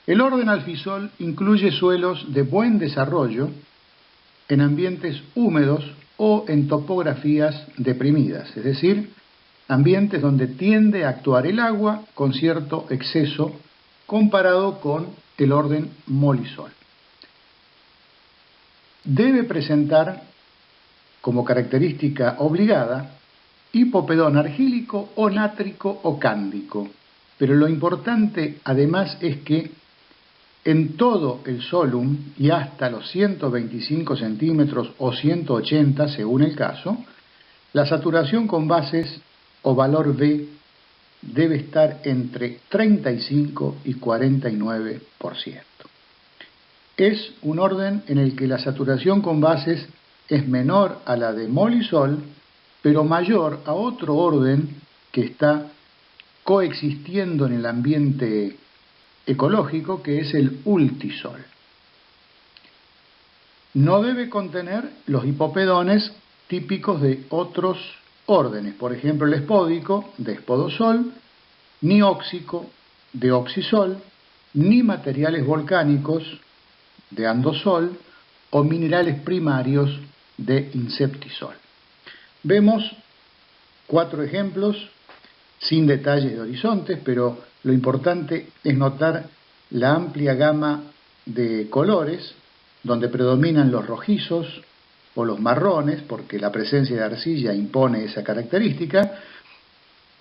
El orden alfisol incluye suelos de buen desarrollo en ambientes húmedos o en topografías deprimidas, es decir, ambientes donde tiende a actuar el agua con cierto exceso comparado con el orden molisol. Debe presentar como característica obligada hipopedón argílico o nátrico o cándico, pero lo importante además es que en todo el solum y hasta los 125 centímetros o 180 según el caso, la saturación con bases o valor B debe estar entre 35 y 49%. Es un orden en el que la saturación con bases es menor a la de molisol, pero mayor a otro orden que está coexistiendo en el ambiente ecológico, que es el ultisol. No debe contener los hipopedones típicos de otros órdenes, por ejemplo el espódico de espodosol, ni óxico de oxisol, ni materiales volcánicos de andosol o minerales primarios de inceptisol. Vemos 4 ejemplos sin detalles de horizontes, pero lo importante es notar la amplia gama de colores donde predominan los rojizos o los marrones, porque la presencia de arcilla impone esa característica,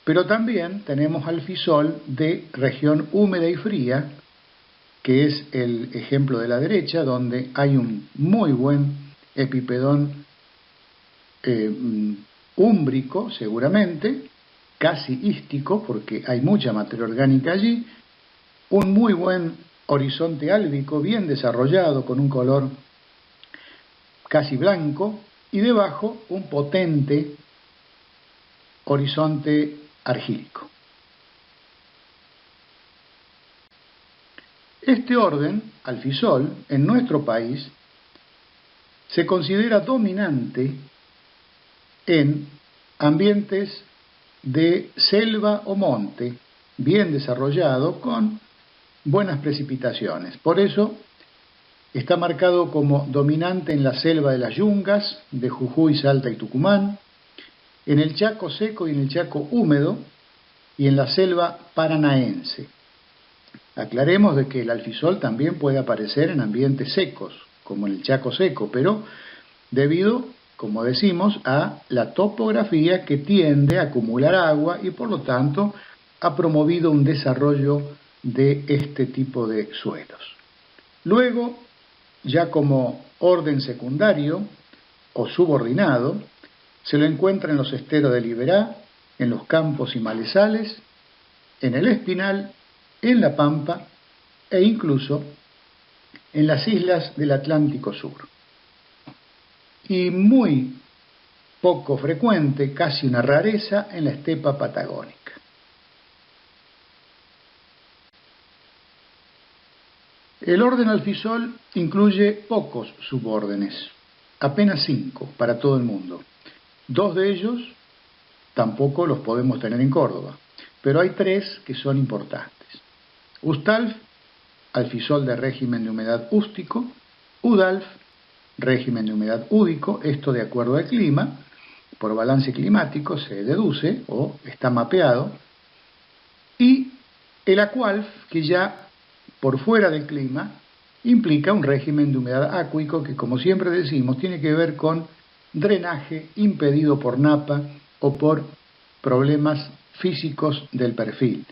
pero también tenemos alfisol de región húmeda y fría, que es el ejemplo de la derecha, donde hay un muy buen epipedón úmbrico, seguramente, casi ístico, porque hay mucha materia orgánica allí, un muy buen horizonte álbico, bien desarrollado, con un color casi blanco, y debajo un potente horizonte argílico. Este orden, alfisol, en nuestro país, se considera dominante en ambientes de selva o monte, bien desarrollado, con buenas precipitaciones. Por eso está marcado como dominante en la selva de las Yungas, de Jujuy, Salta y Tucumán, en el Chaco seco y en el Chaco húmedo, y en la selva paranaense. Aclaremos de que el alfisol también puede aparecer en ambientes secos, como en el Chaco seco, pero debido, como decimos, a la topografía que tiende a acumular agua y por lo tanto ha promovido un desarrollo de este tipo de suelos. Luego, ya como orden secundario o subordinado, se lo encuentra en los esteros del Iberá, en los campos y malezales, en el Espinal, en la Pampa e incluso en las islas del Atlántico Sur. Y muy poco frecuente, casi una rareza, en la estepa patagónica. El orden alfisol incluye pocos subórdenes, apenas 5 para todo el mundo. 2 de ellos tampoco los podemos tener en Córdoba, pero hay 3 que son importantes. Ustalf, alfisol de régimen de humedad ústico; Udalf, régimen de humedad údico, esto de acuerdo al clima, por balance climático se deduce o está mapeado, y el Aqualf, que ya por fuera del clima implica un régimen de humedad acuícola que, como siempre decimos, tiene que ver con drenaje impedido por napa o por problemas físicos del perfil,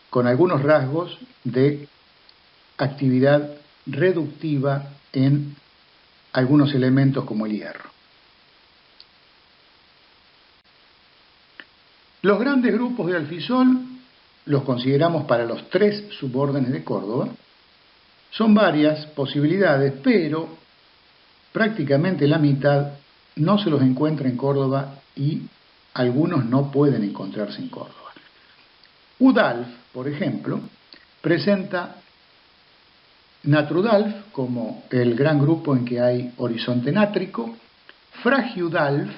con algunos rasgos de actividad reductiva en algunos elementos como el hierro. Los grandes grupos de alfisol los consideramos para los 3 subórdenes de Córdoba. Son varias posibilidades, pero prácticamente la mitad no se los encuentra en Córdoba y algunos no pueden encontrarse en Córdoba. Udalf, por ejemplo, presenta Natrudalf como el gran grupo en que hay horizonte nátrico, Fragiudalf,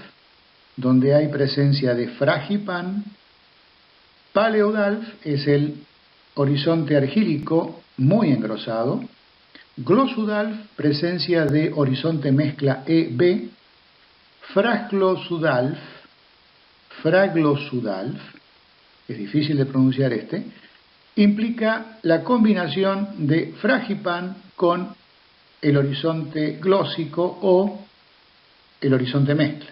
donde hay presencia de fragipan, Paleodalf es el horizonte argílico muy engrosado. Glossudalf, presencia de horizonte mezcla EB. Fraglosudalf, es difícil de pronunciar implica la combinación de fragipan con el horizonte glósico o el horizonte mezcla.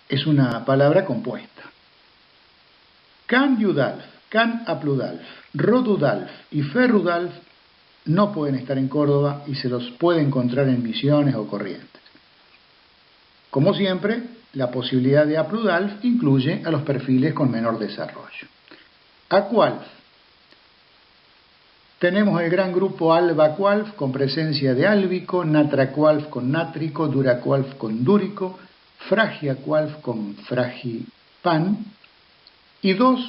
Es una palabra compuesta. Can-Udalf, Can-Apludalf, Rodudalf y Ferrudalf no pueden estar en Córdoba y se los puede encontrar en Misiones o Corrientes. Como siempre, la posibilidad de Apludalf incluye a los perfiles con menor desarrollo. Aqualf. Tenemos el gran grupo Albaqualf con presencia de álbico, Natraqualf con nátrico, Duraqualf con dúrico, Fragiaqualf con fragipan y dos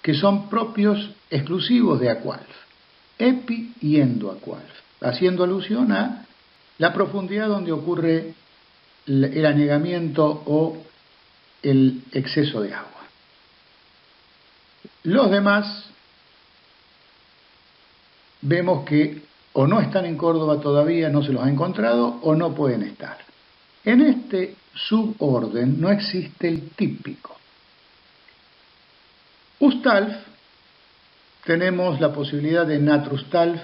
que son propios exclusivos de Aqualf, Epi y Endoaqualf, haciendo alusión a la profundidad donde ocurre el anegamiento o el exceso de agua. Los demás vemos que o no están en Córdoba todavía, no se los ha encontrado, o no pueden estar. En este suborden no existe el típico. Ustalf, tenemos la posibilidad de Natrustalf,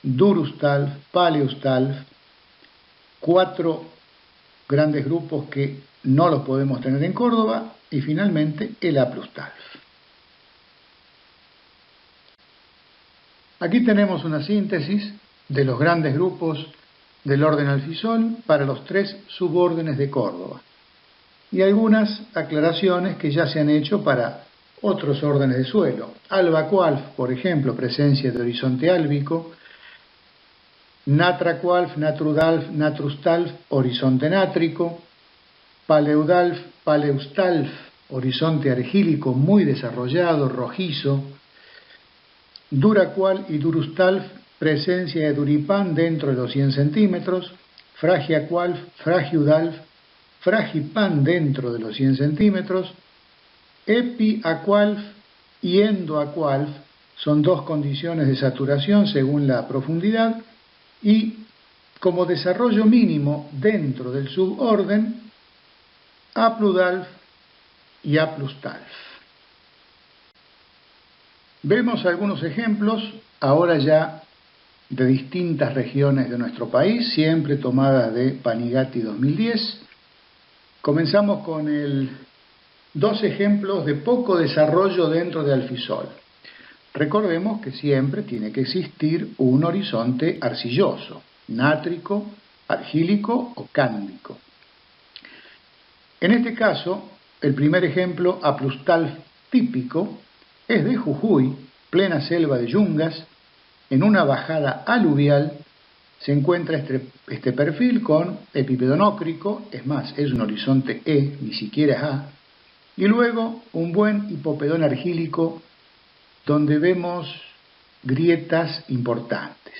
Durustalf, Paleustalf, 4 grandes grupos que no los podemos tener en Córdoba, y finalmente el Aplustalf. Aquí tenemos una síntesis de los grandes grupos del orden Alfisol para los 3 subórdenes de Córdoba y algunas aclaraciones que ya se han hecho para otros órdenes de suelo. Albaqualf, por ejemplo, presencia de horizonte álbico. Natraqualf, Natrudalf, Natrustalf, horizonte nátrico. Paleudalf, Paleustalf, horizonte argílico muy desarrollado, rojizo. Duraqual y Durustalf, presencia de duripan dentro de los 100 centímetros. Fragiaqualf, Fragiudalf, fragipan dentro de los 100 centímetros. Epiaqualf y Endoaqualf son 2 condiciones de saturación según la profundidad, y como desarrollo mínimo dentro del suborden, Apludalf y Aplustalf. Vemos algunos ejemplos ahora ya de distintas regiones de nuestro país, siempre tomadas de Panigatti 2010. Comenzamos con 2 ejemplos de poco desarrollo dentro de Alfisol. Recordemos que siempre tiene que existir un horizonte arcilloso, nátrico, argílico o cándico. En este caso, el primer ejemplo, Aplustalf típico, es de Jujuy, plena selva de yungas. En una bajada aluvial se encuentra este perfil con epipedón ócrico, es más, es un horizonte E, ni siquiera es A, y luego un buen hipopedón argílico donde vemos grietas importantes.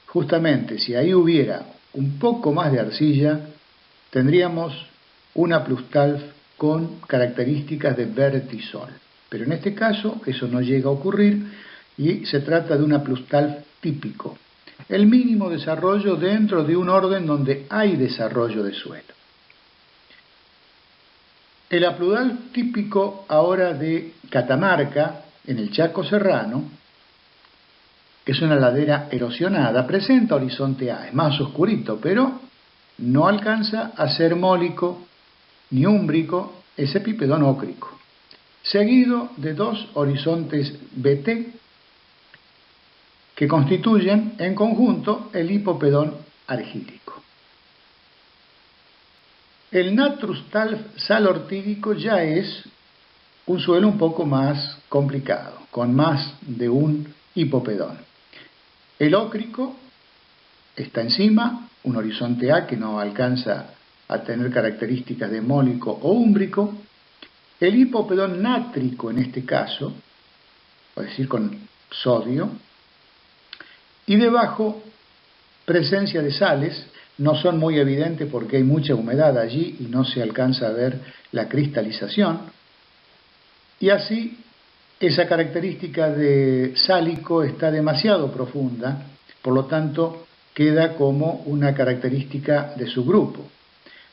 Justamente, si ahí hubiera un poco más de arcilla, tendríamos un Aplustalf con características de vertisol. Pero en este caso eso no llega a ocurrir y se trata de un Aplustalf típico. El mínimo desarrollo dentro de un orden donde hay desarrollo de suelo. El Apludalf típico ahora de Catamarca, en el Chaco Serrano, es una ladera erosionada, presenta horizonte A, es más oscurito, pero no alcanza a ser mólico ni úmbrico, es epipedón ócrico, seguido de 2 horizontes BT que constituyen en conjunto el hipopedón argílico. El Natrustalf salortídico ya es un suelo un poco más complicado, con más de un hipopedón. El ócrico está encima, un horizonte A que no alcanza a tener características de mólico o úmbrico. El hipopedón nátrico en este caso, es decir, con sodio, y debajo presencia de sales, no son muy evidentes porque hay mucha humedad allí y no se alcanza a ver la cristalización, y así esa característica de sálico está demasiado profunda, por lo tanto queda como una característica de su grupo.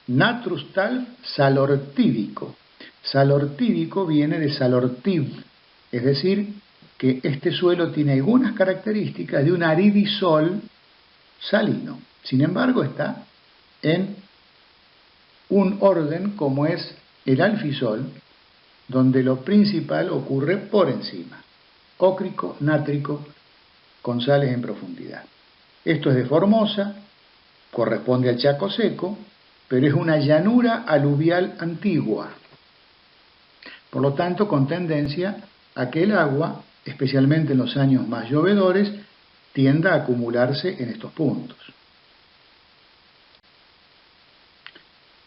Natrus talf salortídico. Salortídico viene de salortiv, es decir, que este suelo tiene algunas características de un aridisol salino. Sin embargo, está en un orden como es el alfisol, donde lo principal ocurre por encima. Ócrico, nátrico, con sales en profundidad. Esto es de Formosa, corresponde al Chaco seco, pero es una llanura aluvial antigua. Por lo tanto, con tendencia a que el agua, especialmente en los años más llovedores, tienda a acumularse en estos puntos.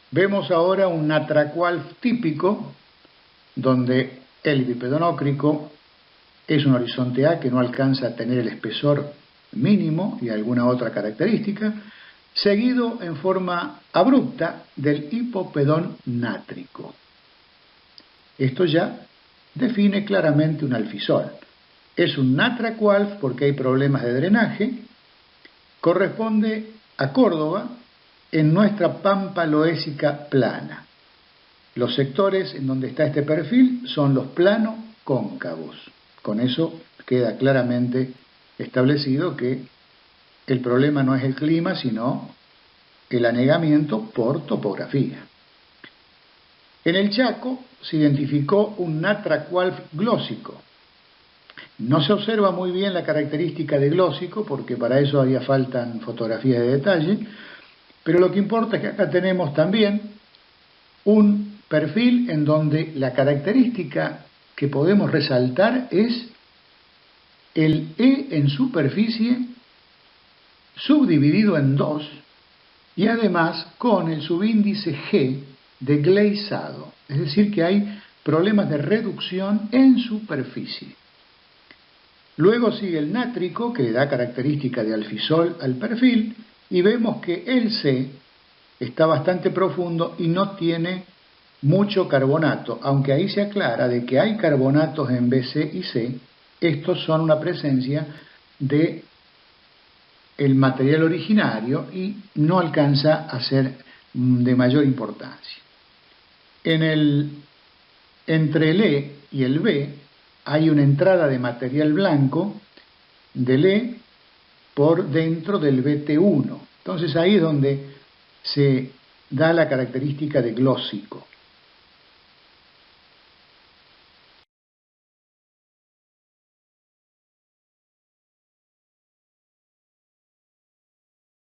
Vemos ahora un natracualf típico, donde el bipedonócrico es un horizonte A que no alcanza a tener el espesor mínimo y alguna otra característica, seguido en forma abrupta del hipopedón nátrico. Esto ya define claramente un alfisol. Es un natracualf porque hay problemas de drenaje, corresponde a Córdoba en nuestra pampa loésica plana. Los sectores en donde está este perfil son los plano-cóncavos. Con eso queda claramente establecido que el problema no es el clima, sino el anegamiento por topografía. En el Chaco se identificó un natracualf glósico. No se observa muy bien la característica de glósico, porque para eso haría falta fotografías de detalle, pero lo que importa es que acá tenemos también un perfil en donde la característica que podemos resaltar es el E en superficie subdividido en 2 y además con el subíndice G de gleisado, es decir que hay problemas de reducción en superficie. Luego sigue el nátrico, que le da característica de alfisol al perfil, y vemos que el C está bastante profundo y no tiene mucho carbonato, aunque ahí se aclara de que hay carbonatos en BC y C. Estos son una presencia de el material originario y no alcanza a ser de mayor importancia. Entre el E y el B hay una entrada de material blanco del E por dentro del BT1. Entonces ahí es donde se da la característica de glósico.